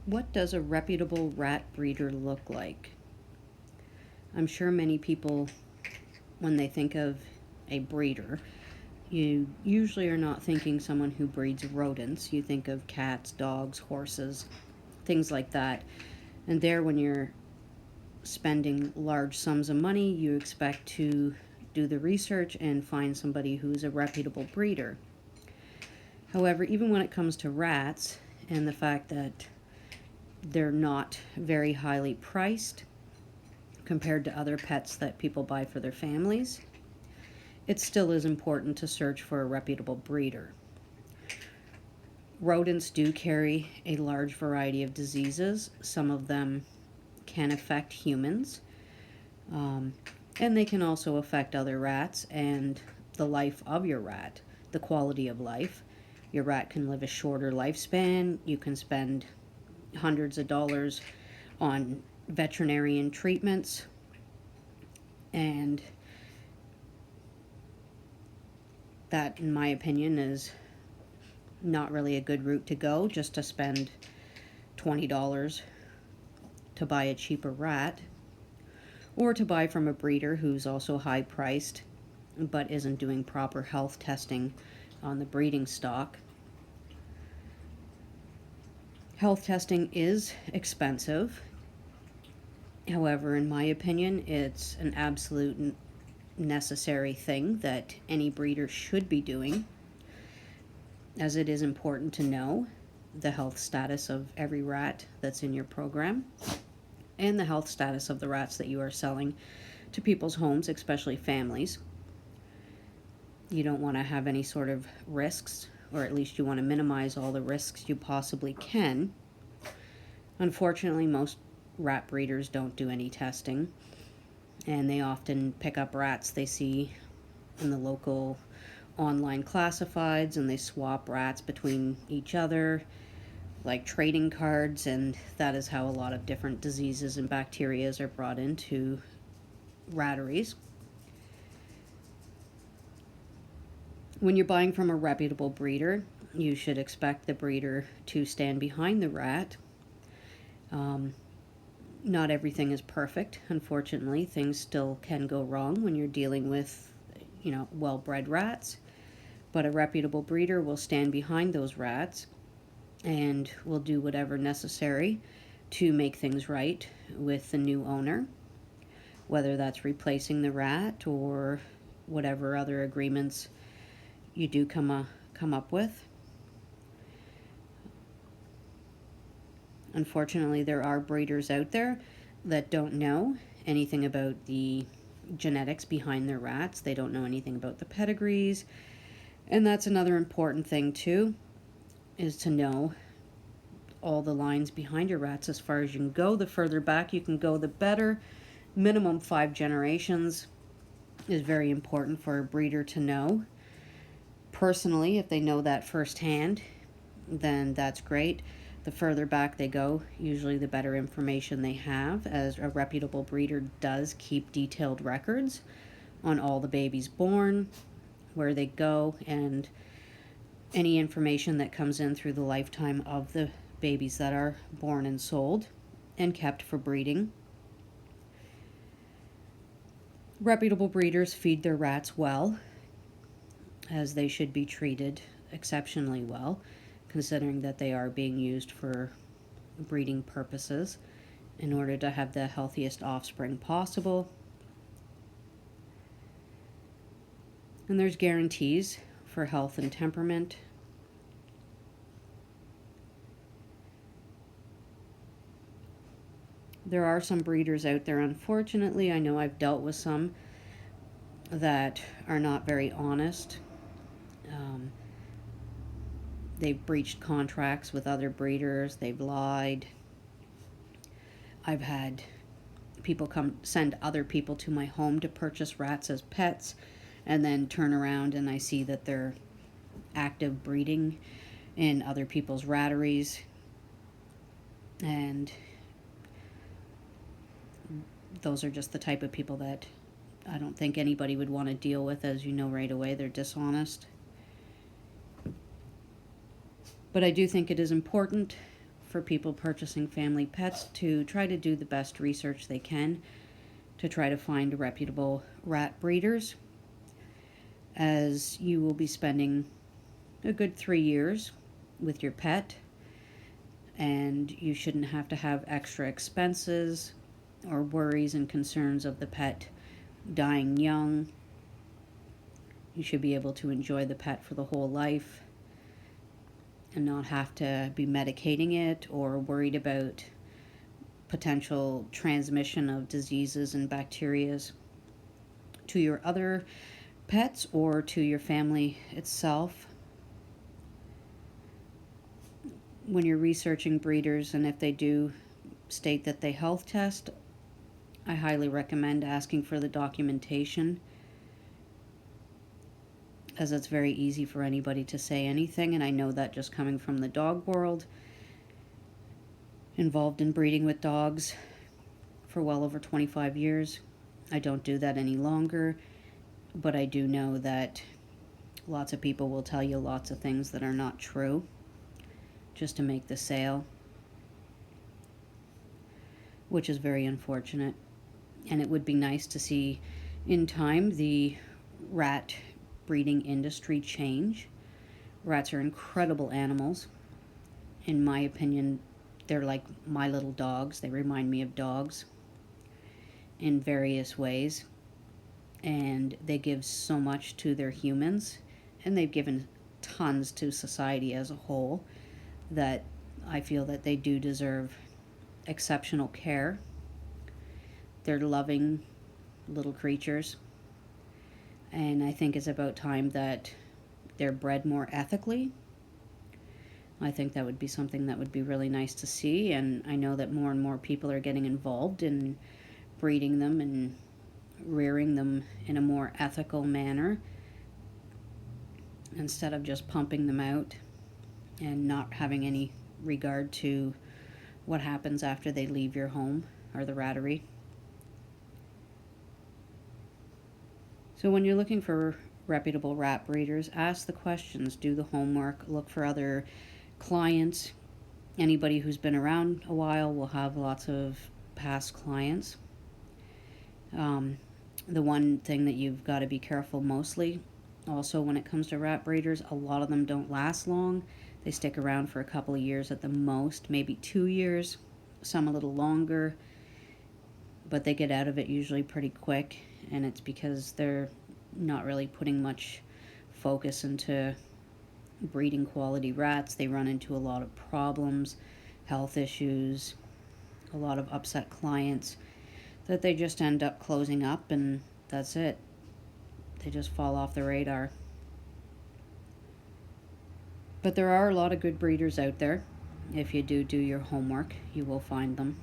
What does a reputable rat breeder look like? I'm sure many people, when they think of a breeder, you usually are not thinking someone who breeds rodents. You think of cats, dogs, horses, things like that. And there, when you're spending large sums of money, you expect to do the research and find somebody who's a reputable breeder. However, even when it comes to rats and the fact that they're not very highly priced compared to other pets that people buy for their families, it still is important to search for a reputable breeder. Rodents do carry a large variety of diseases. Some of them can affect humans, and they can also affect other rats and the life of your rat, the quality of life. Your rat can live a shorter lifespan. You can spend hundreds of dollars on veterinarian treatments, and that, in my opinion, is not really a good route to go, just to spend $20 to buy a cheaper rat, or to buy from a breeder who's also high priced but isn't doing proper health testing on the breeding stock. Health testing is expensive. However, in my opinion, it's an absolute necessary thing that any breeder should be doing, as it is important to know the health status of every rat that's in your program and the health status of the rats that you are selling to people's homes, especially families. You don't want to have any sort of risks, or at least you want to minimize all the risks you possibly can. Unfortunately, most rat breeders don't do any testing, and they often pick up rats they see in the local online classifieds, and they swap rats between each other like trading cards, and that is how a lot of different diseases and bacteria are brought into ratteries. When you're buying from a reputable breeder, you should expect the breeder to stand behind the rat. Not everything is perfect. Unfortunately, things still can go wrong when you're dealing with, well-bred rats. But a reputable breeder will stand behind those rats and will do whatever necessary to make things right with the new owner, whether that's replacing the rat or whatever other agreements you do come up with. Unfortunately, there are breeders out there that don't know anything about the genetics behind their rats. They don't know anything about the pedigrees. And that's another important thing too, is to know all the lines behind your rats as far as you can go. The further back you can go, the better. Minimum 5 generations is very important for a breeder to know. Personally, if they know that firsthand, then that's great. The further back they go, usually the better information they have, as a reputable breeder does keep detailed records on all the babies born, where they go, and any information that comes in through the lifetime of the babies that are born and sold and kept for breeding. Reputable breeders feed their rats well, as they should be treated exceptionally well, considering that they are being used for breeding purposes in order to have the healthiest offspring possible. And there's guarantees for health and temperament. There are some breeders out there, unfortunately, I know I've dealt with some, that are not very honest. They've breached contracts with other breeders, they've lied. I've had people send other people to my home to purchase rats as pets, and then turn around and I see that they're active breeding in other people's ratteries. And those are just the type of people that I don't think anybody would want to deal with. As you know right away, they're dishonest. But I do think it is important for people purchasing family pets to try to do the best research they can to try to find reputable rat breeders, as you will be spending a good 3 years with your pet, and you shouldn't have to have extra expenses or worries and concerns of the pet dying young. You should be able to enjoy the pet for the whole life and not have to be medicating it or worried about potential transmission of diseases and bacteria to your other pets or to your family itself. When you're researching breeders, and if they do state that they health test, I highly recommend asking for the documentation, as it's very easy for anybody to say anything, and I know that just coming from the dog world, involved in breeding with dogs for well over 25 years. I don't do that any longer, but I do know that lots of people will tell you lots of things that are not true just to make the sale, which is very unfortunate. And it would be nice to see in time the rat breeding industry change. Rats are incredible animals. In my opinion, they're like my little dogs. They remind me of dogs in various ways. And they give so much to their humans, and they've given tons to society as a whole, that I feel that they do deserve exceptional care. They're loving little creatures, and I think it's about time that they're bred more ethically. I think that would be something that would be really nice to see, and I know that more and more people are getting involved in breeding them and rearing them in a more ethical manner instead of just pumping them out and not having any regard to what happens after they leave your home or the rattery. So when you're looking for reputable rat breeders, ask the questions, do the homework, look for other clients. Anybody who's been around a while will have lots of past clients. The one thing that you've got to be careful mostly also when it comes to rat breeders, a lot of them don't last long. They stick around for a couple of years at the most, maybe 2 years, some a little longer, but they get out of it usually pretty quick, and it's because they're not really putting much focus into breeding quality rats. They run into a lot of problems, health issues, a lot of upset clients, that they just end up closing up, and that's it. They just fall off the radar. But there are a lot of good breeders out there. If you do your homework, you will find them.